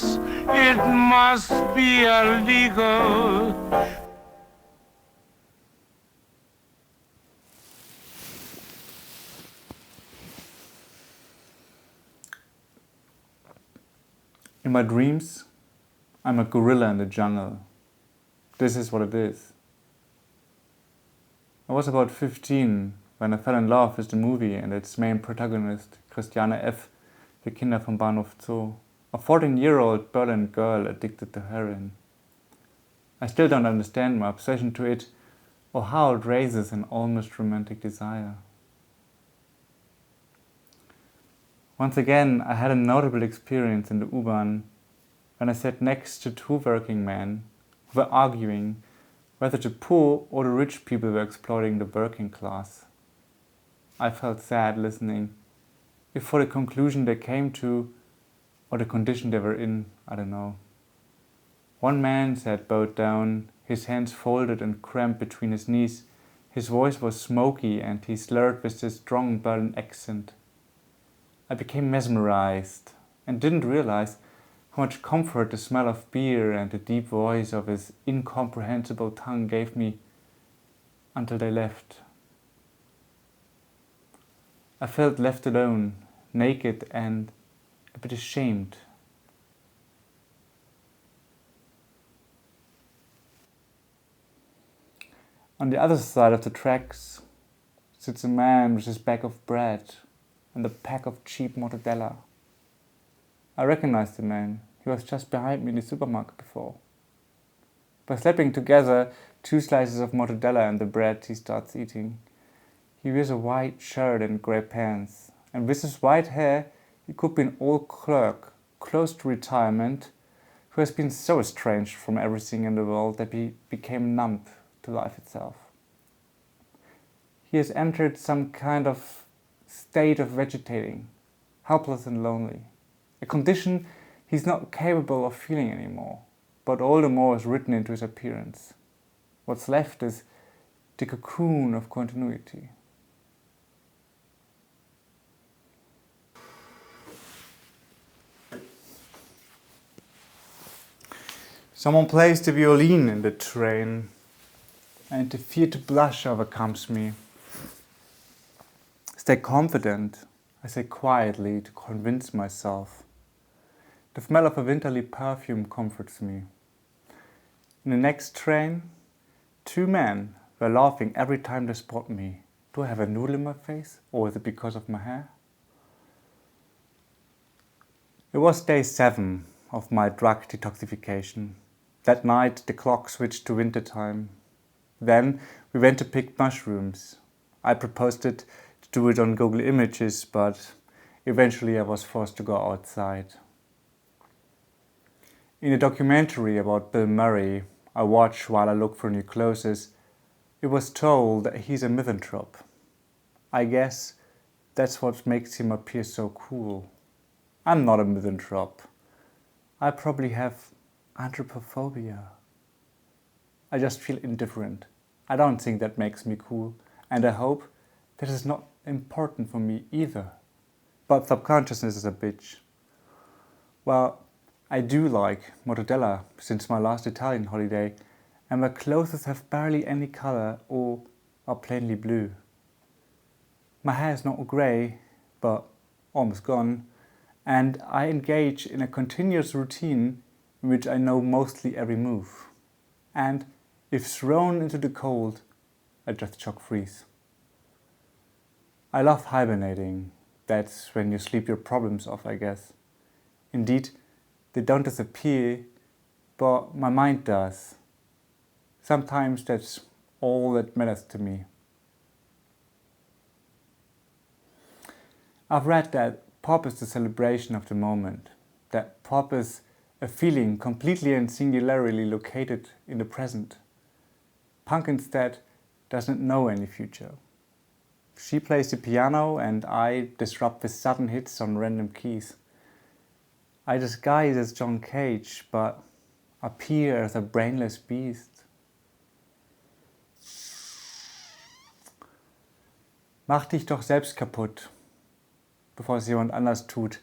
yes, it must be illegal. In my dreams, I'm a gorilla in the jungle. This is what it is. I was about 15 when I fell in love with the movie and its main protagonist, Christiane F., the Kinder vom Bahnhof Zoo, a 14-year-old Berlin girl addicted to heroin. I still don't understand my obsession to it or how it raises an almost romantic desire. Once again, I had a notable experience in the U-Bahn when I sat next to two working men who were arguing whether the poor or the rich people were exploiting the working class. I felt sad listening, if for the conclusion they came to or the condition they were in, I don't know. One man sat bowed down, his hands folded and cramped between his knees. His voice was smoky and he slurred with his strong Berlin accent. I became mesmerized and didn't realize how much comfort the smell of beer and the deep voice of his incomprehensible tongue gave me until they left. I felt left alone, naked and a bit ashamed. On the other side of the tracks sits a man with his bag of bread and a pack of cheap mortadella. I recognized the man. He was just behind me in the supermarket before. By slapping together 2 slices of mortadella and the bread he starts eating. He wears a white shirt and grey pants, and with his white hair he could be an old clerk, close to retirement, who has been so estranged from everything in the world that he became numb to life itself. He has entered some kind of state of vegetating, helpless and lonely. A condition he's not capable of feeling anymore, but all the more is written into his appearance. What's left is the cocoon of continuity. Someone plays the violin in the train, and the fear to blush overcomes me. Stay confident, I say quietly to convince myself. The smell of a winterly perfume comforts me. In the next train, 2 men were laughing every time they spot me. Do I have a noodle in my face, or is it because of my hair? It was day 7 of my drug detoxification. That night the clock switched to winter time. Then we went to pick mushrooms. I proposed to do it on Google Images, but eventually I was forced to go outside. In a documentary about Bill Murray I watch while I look for new clothes, it was told that he's a misanthrope. I guess that's what makes him appear so cool. I'm not a misanthrope. I probably have anthropophobia. I just feel indifferent. I don't think that makes me cool, and I hope that is not important for me either. But subconsciousness is a bitch. Well, I do like mortadella since my last Italian holiday, and my clothes have barely any color or are plainly blue. My hair is not grey, but almost gone, and I engage in a continuous routine in which I know mostly every move. And if thrown into the cold, I just shock freeze. I love hibernating. That's when you sleep your problems off, I guess. Indeed, they don't disappear, but my mind does. Sometimes that's all that matters to me. I've read that pop is the celebration of the moment, that pop is a feeling completely and singularly located in the present. Punk instead doesn't know any future. She plays the piano and I disrupt with sudden hits on random keys. I disguise as John Cage, but appear as a brainless beast. Mach dich doch selbst kaputt, bevor es jemand anders tut.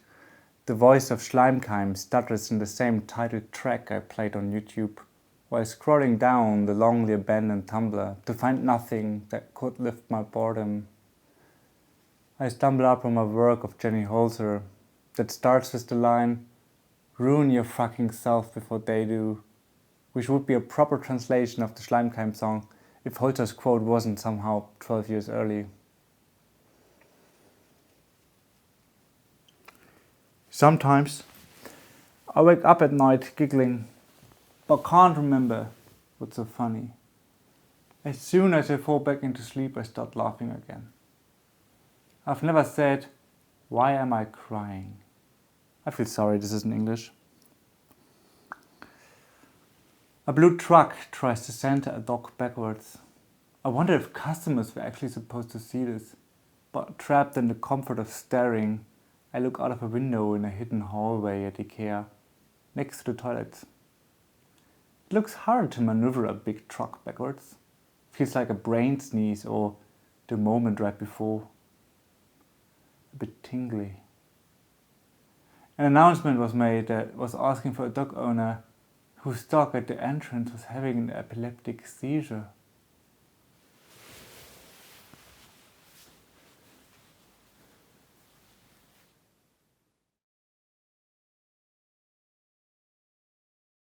The voice of Schleimkeim stutters in the same title track I played on YouTube while scrolling down the longly abandoned Tumblr to find nothing that could lift my boredom. I stumble upon a work of Jenny Holzer that starts with the line, "Ruin your fucking self before they do," which would be a proper translation of the Schleimkeim song if Holzer's quote wasn't somehow 12 years early. Sometimes I wake up at night giggling, but can't remember what's so funny. As soon as I fall back into sleep, I start laughing again. I've never said, "Why am I crying?" I feel sorry this isn't English. A blue truck tries to center a dog backwards. I wonder if customers were actually supposed to see this, but trapped in the comfort of staring, I look out of a window in a hidden hallway at IKEA, next to the toilets. It looks hard to maneuver a big truck backwards. Feels like a brain sneeze or the moment right before. A bit tingly. An announcement was made that was asking for a dog owner whose dog at the entrance was having an epileptic seizure.